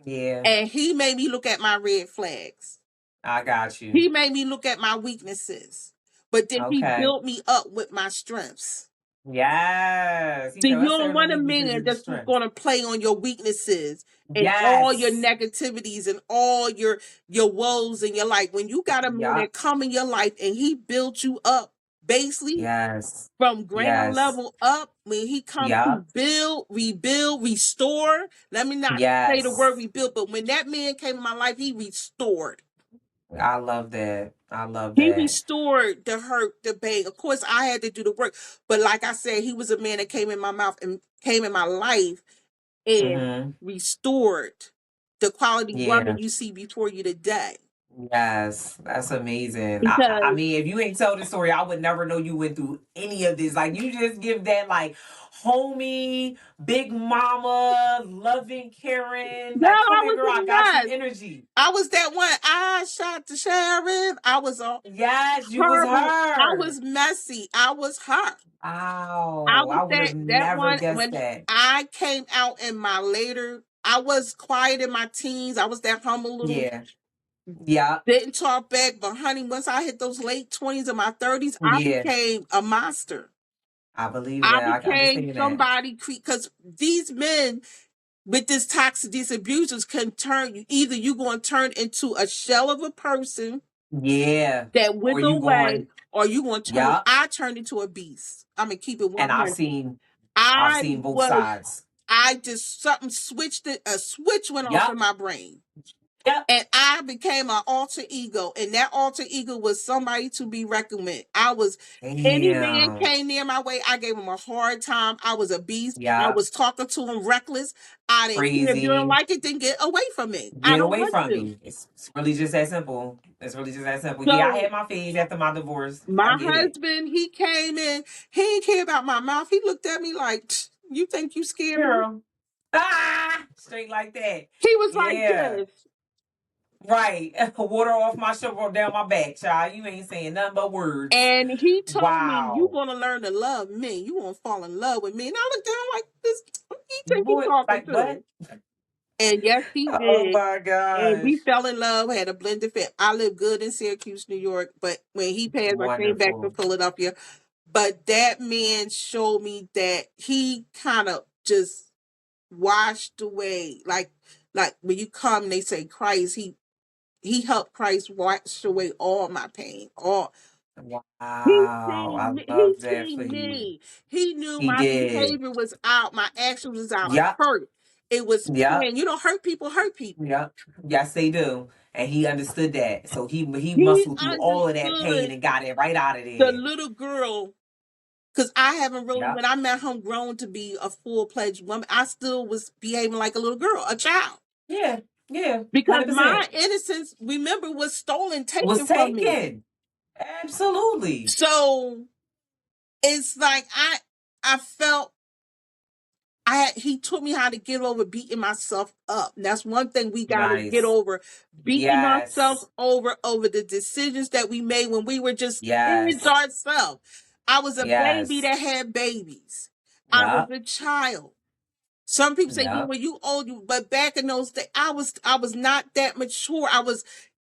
Yeah, And he made me look at my red flags. I got you. He made me look at my weaknesses. But then he Okay. built me up with my strengths. Yes. He See, said, you let's don't turn the want a weaknesses man into that's just strengths. going to play on your weaknesses and all your Yes. negativities and all your woes in your life. When you got a man Yup. that come in your life and he built you up, basically Yes. from ground Yes. level up, when he come to Yup. build, rebuild, restore. Let me not say the word Yes. rebuild, but when that man came in my life, he restored. I love that. I love He that. restored the hurt, the pain. Of course, I had to do the work, but like I said, he was a man that came in my mouth and came in my life and Mm-hmm. restored the quality Yeah. woman you see before you today. Yes, that's amazing. I Because mean, if you ain't told the story, I would never know you went through any of this. Like, you just give that, like, homie, big mama, loving Karen, girl, like, come I here, was girl, I got a you mess. energy. I was that one. I shot the sheriff. I was a Yes, you was horrible. I her. was messy. I was her. I Wow, was I would that have that never one guessed when that. I came out in my later. I was quiet in my teens. I was that humble little, Yeah, yeah, didn't talk back. But honey, once I hit those late 20s and my 30s, I yeah. became a monster. I believe I that. I can became understand that. somebody because these men with this toxic, these abusers can turn you. Either you going to turn into a shell of a person Yeah. that Or wither you away, going, or you going to turn. yeah. I turned into a beast. I'm gonna keep it And 100. I've I seen both was. sides. I just something switched it. A switch went off Yep. in my brain. Yep. And I became an alter ego. And that alter ego was somebody to be reckoned with. I was, any man Damn. came near my way, I gave him a hard time. I was a beast. I Yep. was talking to him reckless. I didn't care. If you don't Crazy. like it, then get away from me. I Get don't away want from to. me. It's really just that simple. It's really just that simple. Yeah, I So had my phase after my divorce. I my get it. husband, he came in, he didn't care about my mouth. He looked at me like, you think you scared me? Girl. Ah! Straight like that. He was like Yeah. this. Right. Water off my shoulder down my back, child. You ain't saying nothing but words. And he told me, you Wow. gonna learn to love me. You gonna fall in love with me. And I looked at him like, this, who you think he Boy, talking like what? to? And yes, he Oh did. my And gosh. we fell in love, had a blended fit. I lived good in Syracuse, New York. But when he passed, I came back to Wonderful. Philadelphia. But that man showed me that he kind of just washed away. Like when you come, they say Christ, he helped Christ wash away all my pain, all. Wow. He I love that for seen you. me. He knew He my did. behavior was out. My action was out. It Yep. hurt. It was Yep. pain. You know, hurt people hurt people. Yep. Yes, they do. And he understood that. So he He muscled through all of that pain understood and got it right out of the there. little girl because I haven't really, Yep. when I met him, grown to be a full-fledged woman. I still was behaving like a little girl, a child. Yeah. Yeah. Because my 100%. innocence, remember, was stolen, Was taken from me. taken. Absolutely. So it's like I felt he taught me how to get over beating myself up. And that's one thing we got to get Nice. over, beating ourselves Yes. over the decisions that we made when we were just kids Yes. ourselves. I was a baby Yes. that had babies. I was Yep. a child. Some people say, "Yeah, Yep. when you old," but back in those days, I was not that mature. I was.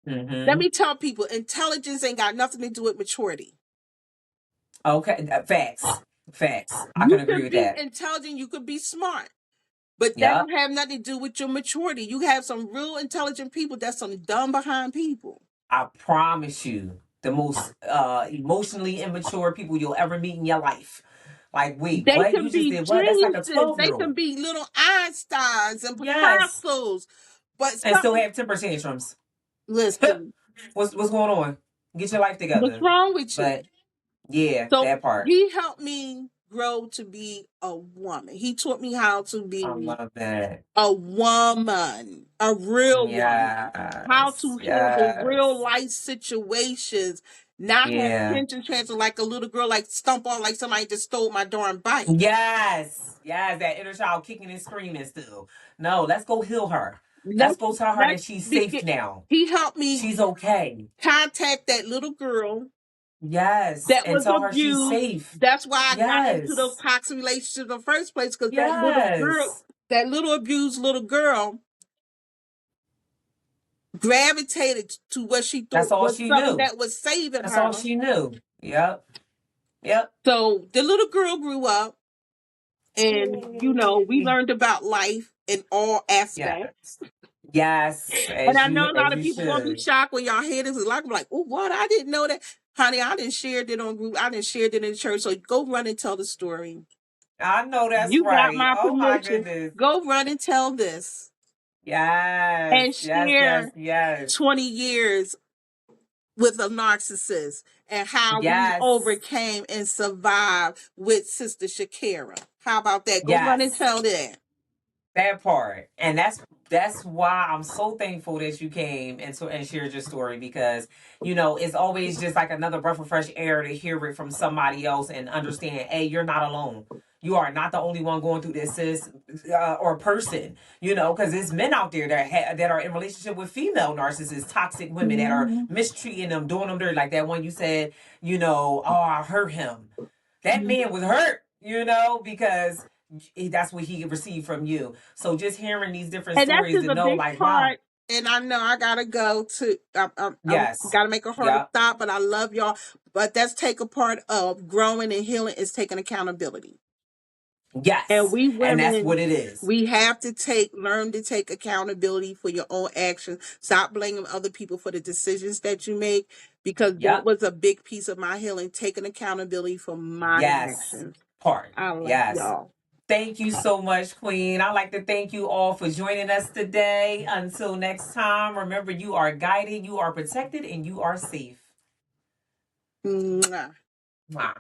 Let Mm-hmm. me tell people, intelligence ain't got nothing to do with maturity. Okay. Facts. Facts. I can You agree could with be that. intelligent, you could be smart. But that Yep. don't have nothing to do with your maturity. You have some real intelligent people. That's some dumb behind people. I promise you, the most emotionally immature people you'll ever meet in your life. Like, wait, They what? can You just be did what? That's like a geniuses. 12 They year can old. be little Einsteins and Yes. Picassos. But And still something, have temper tantrums. listen, What's going on? Get your life what's together. wrong with you? But yeah, So that part. he helped me grow to be a woman. He taught me how to I be love that. a woman, a real woman, how Yes. to handle real Yes. life situations, not have Yeah. tension transfer like a little girl, like stump off like somebody just stole my darn bike. Yes. Yes. That inner child kicking and screaming still. No, let's go heal her. Let's Let's go tell her let's that she's safe begin. now. He helped me She's okay. contact that little girl Yes. that And was tell her she's abused. safe. That's why I got into those Yes. toxic relationships in the first place, because that little girl, Yes. that little abused little girl gravitated to what she That's thought all was she something knew. that was saving That's all her. she knew. Yep. Yep. So the little girl grew up, and we Yay. learned about life in all aspects. Yes. Yes. And As I know you a as lot of you people gonna be should. shocked when y'all hear this. It's like, I'm like, oh, what? I didn't know that. Honey, I didn't share it on group. I didn't share it in church. So go run and tell the story. I know that's You got right. my Oh my permission. goodness. Go run and tell this Yes. and Yes. Yes. share Yes. 20 years with a narcissist and how we Yes. overcame and survived with Sister Shakira. How about that? Go run and Yes. tell that. That part. And that's why I'm so thankful that you came and shared your story, because it's always just like another breath of fresh air to hear it from somebody else and understand, hey, you're not alone. You are not the only one going through this, sis, or person, because there's men out there that are in relationship with female narcissists, toxic women that are Mhm. mistreating them, doing them dirty. Like that one you said, oh, I hurt him. That man was hurt, because that's what he received from you. So just hearing these different And that's stories just to a know, big like, wow, part. And I know I gotta go to. I'm yes, gotta make a hard yep, stop, but I love y'all. But that's take a part of growing and healing is taking accountability. And yes, we and that's women, what it is. we have to learn to take accountability for your own actions. Stop blaming other people for the decisions that you make, because that Yep, was a big piece of my healing, taking accountability for my yes, actions. part, I love yes. y'all. Thank you so much, Queen. I'd like to thank you all for joining us today. Until next time, remember, you are guided, you are protected, and you are safe. Mwah. Mwah.